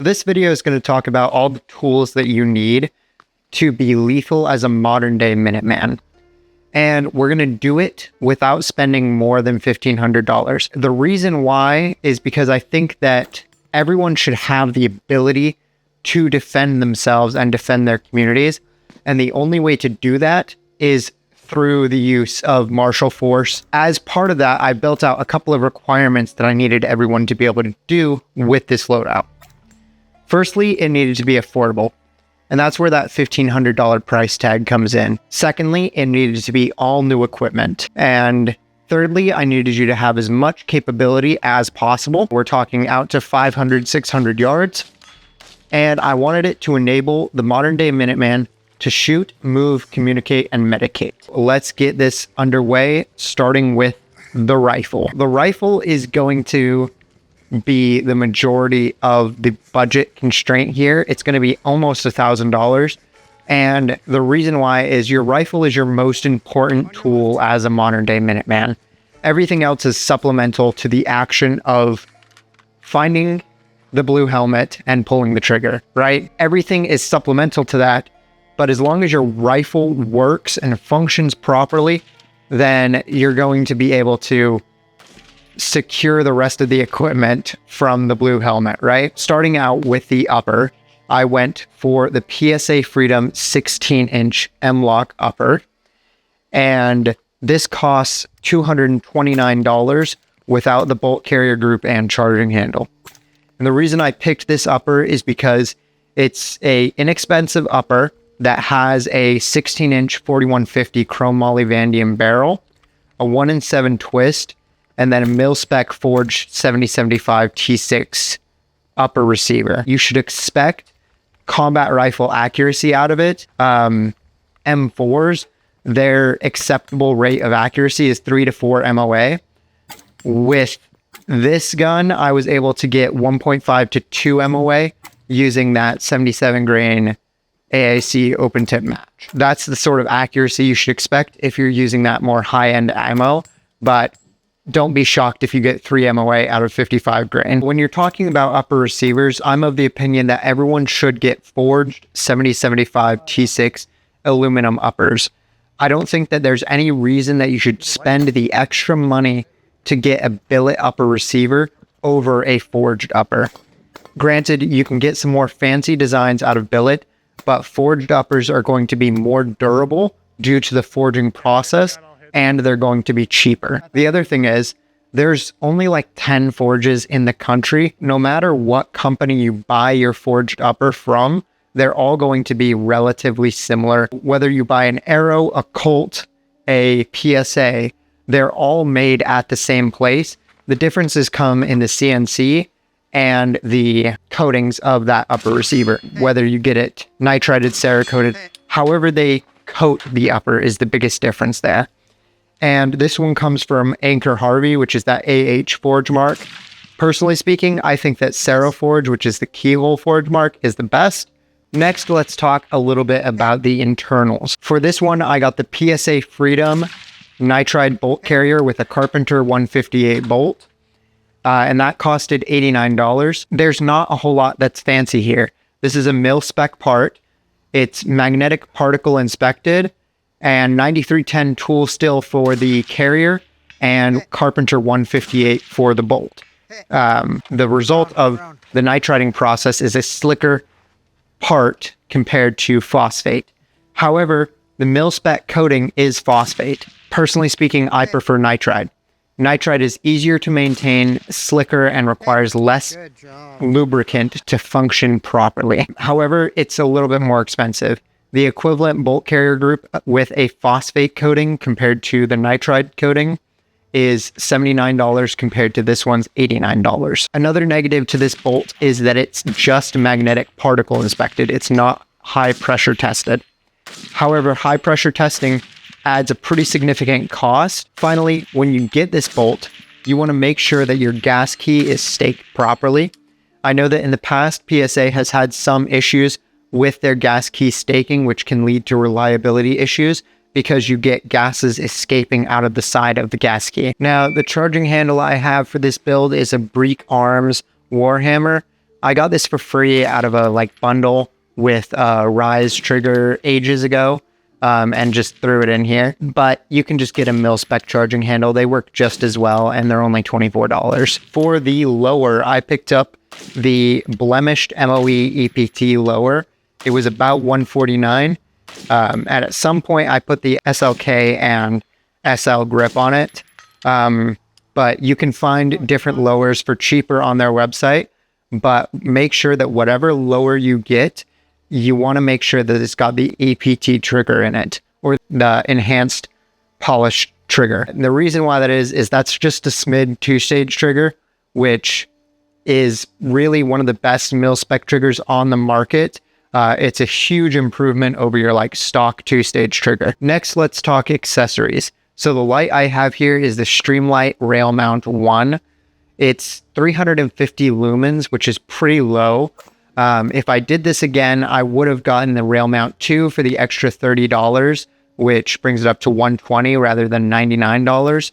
This video is going to talk about all the tools that you need to be lethal as a modern day Minuteman. And we're going to do it without spending more than $1,500. The reason why is because I think that everyone should have the ability to defend themselves and defend their communities. And the only way to do that is through the use of martial force. As part of that, I built out a couple of requirements that I needed everyone to be able to do with this loadout. Firstly, it needed to be affordable, and that's where that $1,500 price tag comes in. Secondly, it needed to be all new equipment. And thirdly, I needed you to have as much capability as possible. We're talking out to 500, 600 yards. And I wanted it to enable the modern day Minuteman to shoot, move, communicate, and medicate. Let's get this underway, starting with the rifle. The rifle is going to be the majority of the budget constraint here. It's going to be almost $1,000. And the reason why is your rifle is your most important tool as a modern day Minuteman. Everything else is supplemental to the action of finding the blue helmet and pulling the trigger, right? Everything is supplemental to that. But as long as your rifle works and functions properly, then you're going to be able to secure the rest of the equipment from the blue helmet, right? Starting out with the upper, I went for the PSA Freedom 16-inch M-Lok upper, and this costs $229 without the bolt carrier group and charging handle. And the reason I picked this upper is because it's a inexpensive upper that has a 16-inch 4150 chrome molybdenum barrel, a 1-in-7 twist, and then a mil-spec forged 7075 T6 upper receiver. You should expect combat rifle accuracy out of it. M4s, their acceptable rate of accuracy is 3 to 4 MOA. With this gun, I was able to get 1.5 to 2 MOA using that 77 grain AAC open tip match. That's the sort of accuracy you should expect if you're using that more high-end ammo, but don't be shocked if you get 3 MOA out of 55 grain. When you're talking about upper receivers, I'm of the opinion that everyone should get forged 7075 T6 aluminum uppers. I don't think that there's any reason that you should spend the extra money to get a billet upper receiver over a forged upper. Granted, you can get some more fancy designs out of billet, but forged uppers are going to be more durable due to the forging process, and they're going to be cheaper. The other thing is, there's only like 10 forges in the country. No matter what company you buy your forged upper from, they're all going to be relatively similar. Whether you buy an Arrow, a Colt, a PSA, they're all made at the same place. The differences come in the CNC and the coatings of that upper receiver, whether you get it nitrided, Cerakoted, however they coat the upper is the biggest difference there. And this one comes from Anchor Harvey, which is that AH forge mark. Personally speaking, I think that Ceraforge, which is the keyhole forge mark, is the best. Next, let's talk a little bit about the internals. For this one, I got the PSA Freedom Nitride Bolt carrier with a Carpenter 158 bolt. And that costed $89. There's not a whole lot that's fancy here. This is a mil-spec part. It's magnetic particle inspected, and 9310 tool still for the carrier, and Carpenter 158 for the bolt. The result of the nitriding process is a slicker part compared to phosphate. However, the mil-spec coating is phosphate. Personally speaking, I prefer nitride. Nitride is easier to maintain, slicker, and requires less lubricant to function properly. However, it's a little bit more expensive. The equivalent bolt carrier group with a phosphate coating compared to the nitride coating is $79 compared to this one's $89. Another negative to this bolt is that it's just magnetic particle inspected. It's not high pressure tested. However, high pressure testing adds a pretty significant cost. Finally, when you get this bolt, you want to make sure that your gas key is staked properly. I know that in the past, PSA has had some issues with their gas key staking, which can lead to reliability issues because you get gases escaping out of the side of the gas key. Now, the charging handle I have for this build is a Break Arms Warhammer I got this for free out of a like bundle with Rise trigger ages ago, and just threw it in here. But you can just get a mil-spec charging handle. They work just as well, and they're only $24. For the lower, I picked up the blemished MOE EPT lower. It was about $149. And at some point, I put the SLK and SL grip on it. But you can find different lowers for cheaper on their website. But make sure that whatever lower you get, you want to make sure that it's got the EPT trigger in it, or the enhanced polished trigger. And the reason why that is that's just a SMID 2-stage trigger, which is really one of the best mil-spec triggers on the market. It's a huge improvement over your like stock 2-stage trigger. Next, let's talk accessories. So the light I have here is the Streamlight Rail Mount 1. It's 350 lumens, which is pretty low. If I did this again, I would have gotten the Rail Mount 2 for the extra $30, which brings it up to $120 rather than $99.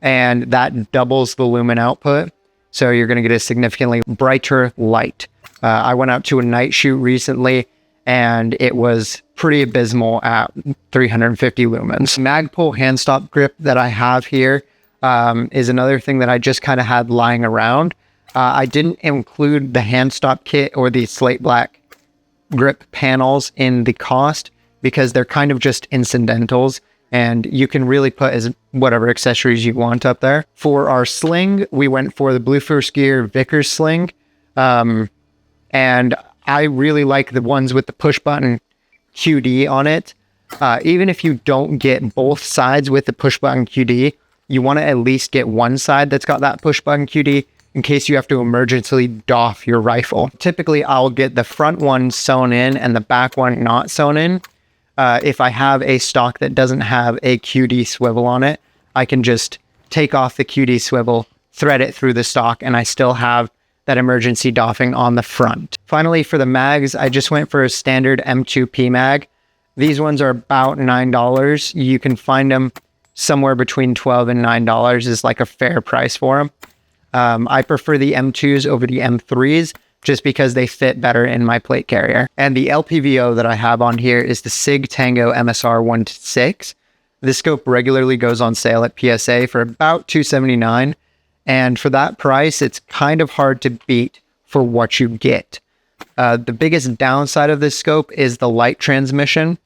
And that doubles the lumen output. So you're going to get a significantly brighter light. I went out to a night shoot recently, and it was pretty abysmal at 350 lumens. Magpul hand stop grip that I have here is another thing that I just kind of had lying around. I didn't include the hand stop kit or the slate black grip panels in the cost because they're kind of just incidentals, and you can really put as whatever accessories you want up there. For our sling, we went for the Blue First Gear Vickers sling. And I really like the ones with the push button QD on it. Even if you don't get both sides with the push button QD, you want to at least get one side that's got that push button QD in case you have to emergency doff your rifle. Typically, I'll get the front one sewn in and the back one not sewn in. If I have a stock that doesn't have a QD swivel on it, I can just take off the QD swivel, thread it through the stock, and I still have that emergency doffing on the front. Finally, for the mags, I just went for a standard M2P mag. These ones are about $9. You can find them somewhere between $12 and $9 is like a fair price for them. I prefer the M2s over the M3s just because they fit better in my plate carrier. And the LPVO that I have on here is the SIG Tango MSR 1-6. This scope regularly goes on sale at PSA for about $279. And for that price, it's kind of hard to beat for what you get. The biggest downside of this scope is the light transmission.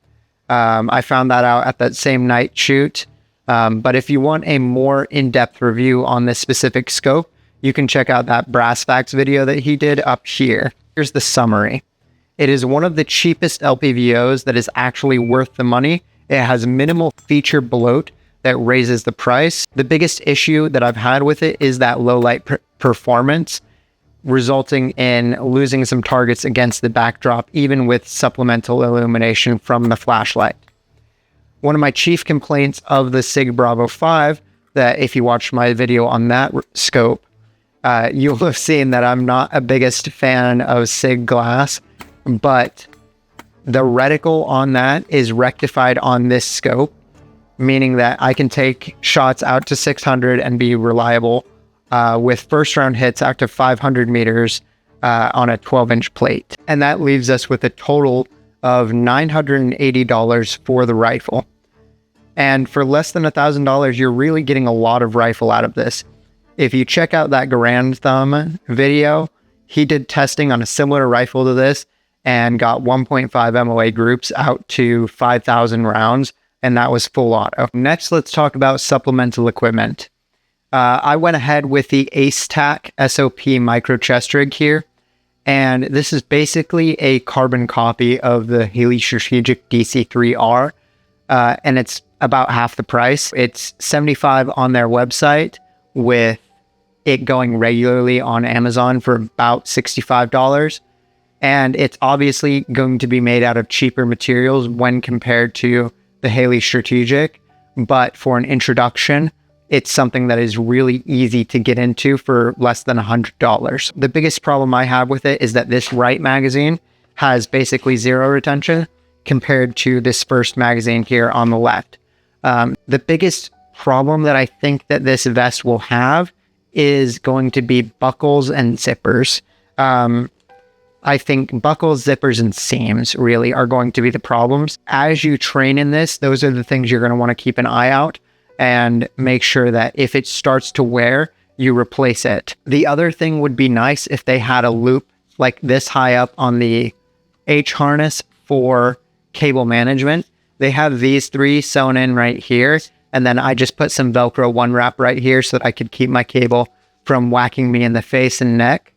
I found that out at that same night shoot. But if you want a more in-depth review on this specific scope, you can check out that Brass Facts video that he did up here. Here's the summary. It is one of the cheapest LPVOs that is actually worth the money. It has minimal feature bloat that raises the price. The biggest issue that I've had with it is that low light performance, resulting in losing some targets against the backdrop, even with supplemental illumination from the flashlight. One of my chief complaints of the SIG Bravo 5, that if you watch my video on that scope, you'll have seen that I'm not a biggest fan of SIG glass, but the reticle on that is rectified on this scope, meaning that I can take shots out to 600 and be reliable with first round hits out to 500 meters on a 12-inch plate. And that leaves us with a total of $980 for the rifle. And for less than $1,000, you're really getting a lot of rifle out of this. If you check out that Grand Thumb video, he did testing on a similar rifle to this and got 1.5 MOA groups out to 5,000 rounds, and that was full auto. Next, let's talk about supplemental equipment. I went ahead with the AceTac SOP micro chest rig here, and this is basically a carbon copy of the Haley Strategic DC3R, and it's about half the price. It's $75 on their website, with it going regularly on Amazon for about $65. And it's obviously going to be made out of cheaper materials when compared to the Haley Strategic. But for an introduction, it's something that is really easy to get into for less than $100. The biggest problem I have with it is that this right magazine has basically zero retention compared to this first magazine here on the left. The biggest problem that I think that this vest will have is going to be buckles and zippers. I think buckles, zippers, and seams really are going to be the problems. As you train in this, those are the things you're going to want to keep an eye out and make sure that if it starts to wear, you replace it. The other thing would be nice if they had a loop like this high up on the H harness for cable management. They have these three sewn in right here, and then I just put some Velcro one wrap right here so that I could keep my cable from whacking me in the face and neck.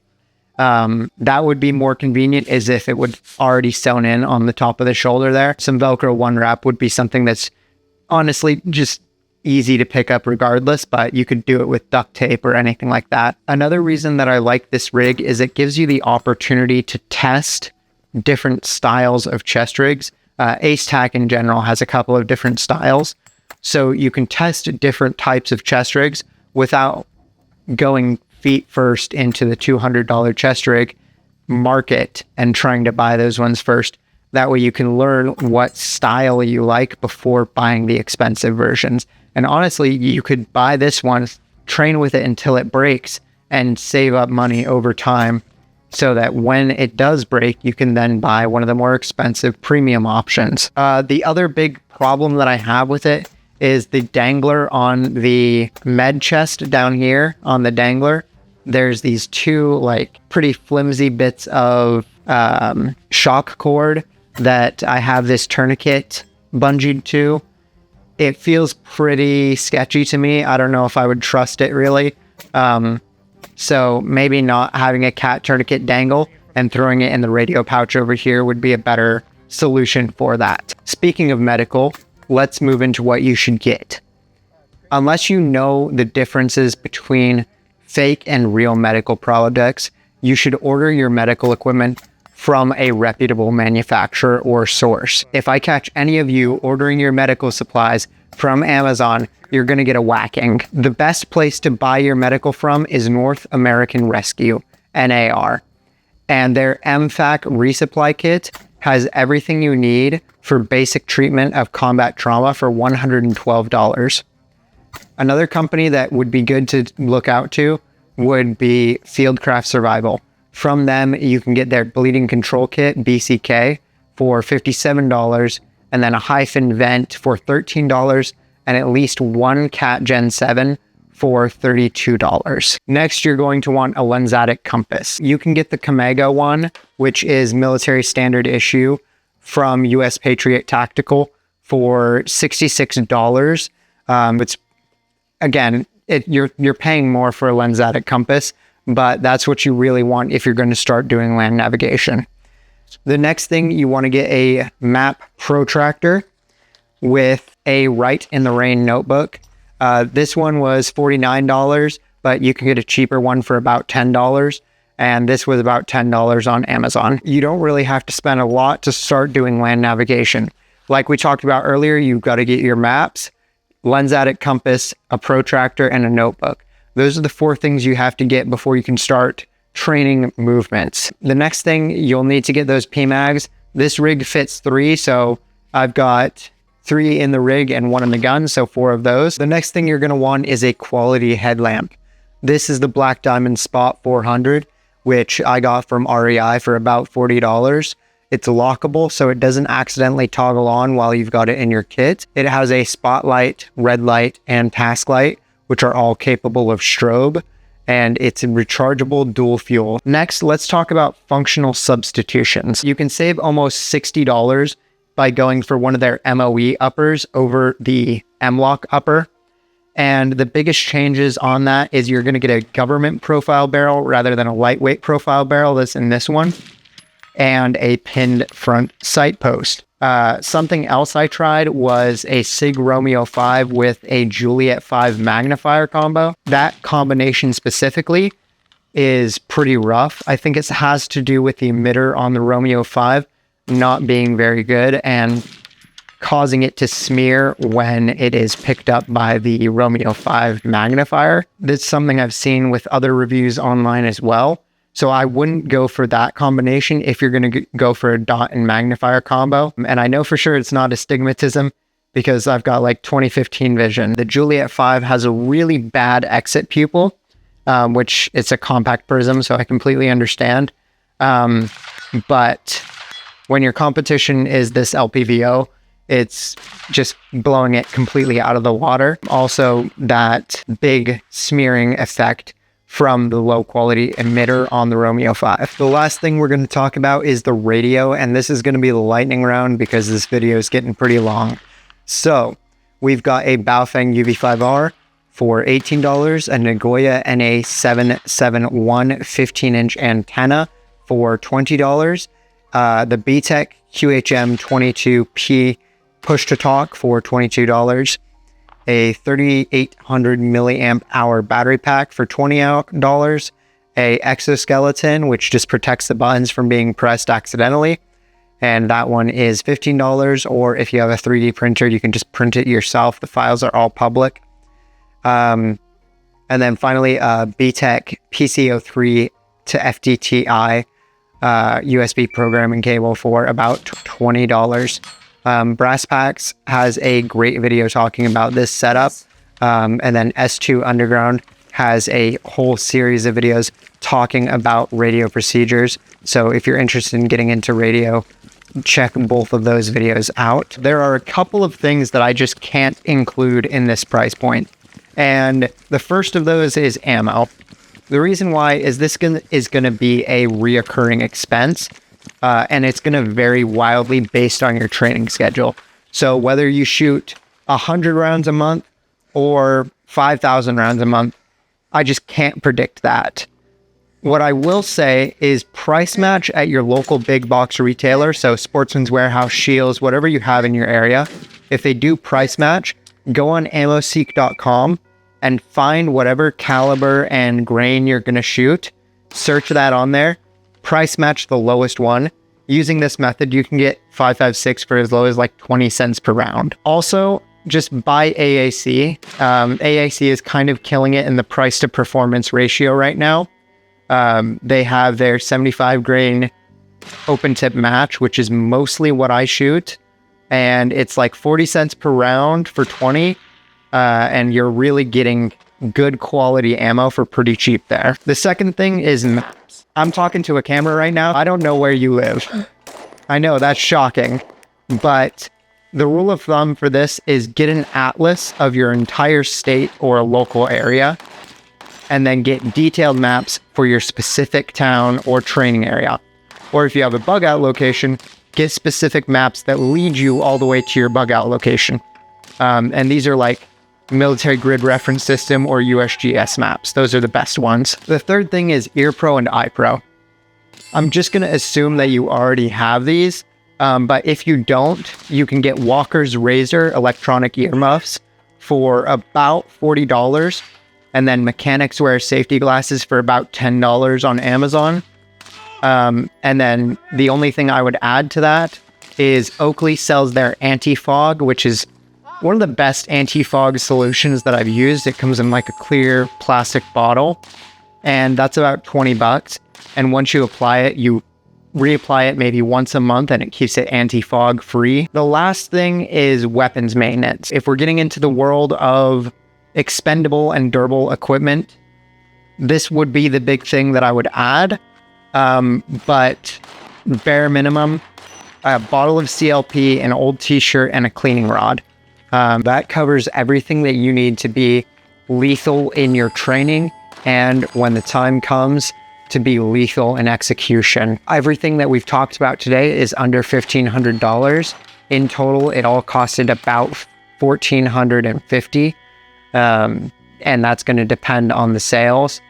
That would be more convenient as if it would already sewn in on the top of the shoulder there. Some Velcro one wrap would be something that's honestly just easy to pick up regardless, but you could do it with duct tape or anything like that. Another reason that I like this rig is it gives you the opportunity to test different styles of chest rigs. Ace Tack in general has a couple of different styles, so you can test different types of chest rigs without going feet first into the $200 chest rig market and trying to buy those ones first. That way you can learn what style you like before buying the expensive versions. And honestly, you could buy this one, train with it until it breaks, and save up money over time so that when it does break, you can then buy one of the more expensive premium options. The other big problem that I have with it is the dangler on the med chest down here on the dangler. There's these two like pretty flimsy bits of shock cord that I have this tourniquet bungeed to. It feels pretty sketchy to me. I don't know if I would trust it really. So maybe not having a cat tourniquet dangle and throwing it in the radio pouch over here would be a better solution for that. Speaking of medical, let's move into what you should get. Unless you know the differences between fake and real medical products, you should order your medical equipment from a reputable manufacturer or source. If I catch any of you ordering your medical supplies from Amazon, you're going to get a whacking. The best place to buy your medical from is North American Rescue, NAR. And their MFAC resupply kit has everything you need for basic treatment of combat trauma for $112. Another company that would be good to look out to would be Fieldcraft Survival. From them, you can get their bleeding control kit, BCK, for $57, and then a hyphen vent for $13, and at least one Cat Gen 7 for $32. Next, you're going to want a lensatic compass. You can get the Kamego one, which is military standard issue from US Patriot Tactical for $66. It's again, you're paying more for a lensatic compass, but that's what you really want if you're going to start doing land navigation. The next thing, you want to get a map protractor with a Write in the Rain notebook. This one was $49, but you can get a cheaper one for about $10. And this was about $10 on Amazon. You don't really have to spend a lot to start doing land navigation. Like we talked about earlier, you've got to get your maps, lensatic compass, a protractor, and a notebook. Those are the 4 things you have to get before you can start training movements. The next thing, you'll need to get those PMags. This rig fits 3, so I've got 3 in the rig and 1 in the gun, so 4 of those. The next thing you're going to want is a quality headlamp. This is the Black Diamond Spot 400, which I got from REI for about $40. It's lockable, so it doesn't accidentally toggle on while you've got it in your kit. It has a spotlight, red light, and task light, which are all capable of strobe, and it's a rechargeable dual fuel. Next, let's talk about functional substitutions. You can save almost $60 by going for one of their MOE uppers over the M-Lok upper. And the biggest changes on that is you're going to get a government profile barrel rather than a lightweight profile barrel that's in this one, and a pinned front sight post. Something else I tried was a SIG Romeo 5 with a Juliet 5 magnifier combo. That combination specifically is pretty rough. I think it has to do with the emitter on the Romeo 5 not being very good and causing it to smear when it is picked up by the Romeo 5 magnifier. That's something I've seen with other reviews online as well. So I wouldn't go for that combination if you're going to go for a dot and magnifier combo. And I know for sure it's not astigmatism because I've got like 2015 vision. The Juliet 5 has a really bad exit pupil. which it's a compact prism, so I completely understand. But when your competition is this LPVO, it's just blowing it completely out of the water. Also, that big smearing effect from the low quality emitter on the Romeo 5. The last thing we're going to talk about is the radio, and this is going to be the lightning round because this video is getting pretty long. So we've got a Baofeng UV5R for $18, a Nagoya NA771 15-inch antenna for $20, the BTEC QHM22P push-to-talk for $22, a 3800 milliamp hour battery pack for $20, a exoskeleton, which just protects the buttons from being pressed accidentally, and that one is $15, or if you have a 3D printer, you can just print it yourself. The files are all public. And then finally, BTEC PC03 to FTTI USB programming cable for about $20. Brass Packs has a great video talking about this setup. And then S2 Underground has a whole series of videos talking about radio procedures. So if you're interested in getting into radio, check both of those videos out. There are a couple of things that I just can't include in this price point. And the first of those is ammo. The reason why is this is going to be a reoccurring expense. And it's going to vary wildly based on your training schedule. So whether you shoot 100 rounds a month or 5,000 rounds a month, I just can't predict that. What I will say is price match at your local big box retailer. So Sportsman's Warehouse, Shields, whatever you have in your area. If they do price match, go on ammoseek.com and find whatever caliber and grain you're going to shoot. Search that on there. Price match the lowest one. Using this method, you can get 5.56 for as low as like 20 cents per round. Also, just buy AAC. AAC is kind of killing it in the price to performance ratio right now. They have their 75 grain open tip match, which is mostly what I shoot. And it's like 40 cents per round for 20. And you're really getting good quality ammo for pretty cheap there. The second thing is maps. I'm talking to a camera right now. I don't know where you live. I know that's shocking, but the rule of thumb for this is get an atlas of your entire state or local area, and then get detailed maps for your specific town or training area. Or if you have a bug out location, get specific maps that lead you all the way to your bug out location. And these are like Military Grid Reference System or USGS maps. Those are the best ones. The third thing is EarPro and iPro. I'm just going to assume that you already have these, but if you don't, you can get Walker's Razor electronic earmuffs for about $40, and then Mechanics Wear safety glasses for about $10 on Amazon. And then the only thing I would add to that is Oakley sells their anti-fog, which is one of the best anti-fog solutions that I've used. It comes in like a clear plastic bottle, and that's about $20. And once you apply it, you reapply it maybe once a month, and it keeps it anti-fog free. The last thing is weapons maintenance. If we're getting into the world of expendable and durable equipment, this would be the big thing that I would add. But bare minimum, a bottle of CLP, an old t-shirt, and a cleaning rod. That covers everything that you need to be lethal in your training, and when the time comes, to be lethal in execution. Everything that we've talked about today is under $1,500. In total, it all costed about $1,450. And that's going to depend on the sales.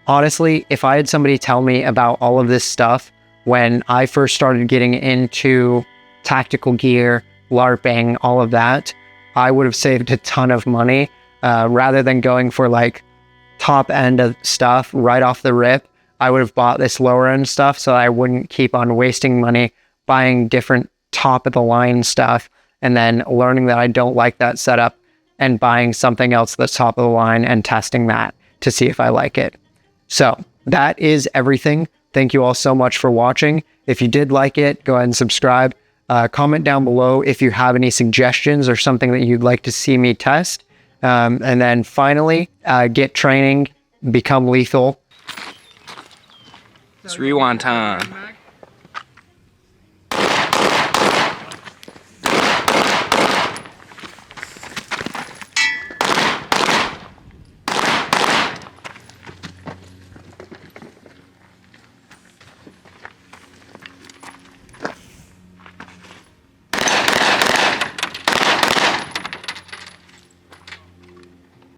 Honestly, if I had somebody tell me about all of this stuff when I first started getting into tactical gear, LARPing, all of that, I would have saved a ton of money rather than going for like top end of stuff right off the rip. I would have bought this lower end stuff so I wouldn't keep on wasting money buying different top of the line stuff and then learning that I don't like that setup and buying something else that's top of the line and testing that to see if I like it. So that is everything. Thank you all so much for watching. If you did like it, go ahead and subscribe. Comment down below if you have any suggestions or something that you'd like to see me test. And then finally, get training, become lethal. It's rewind time.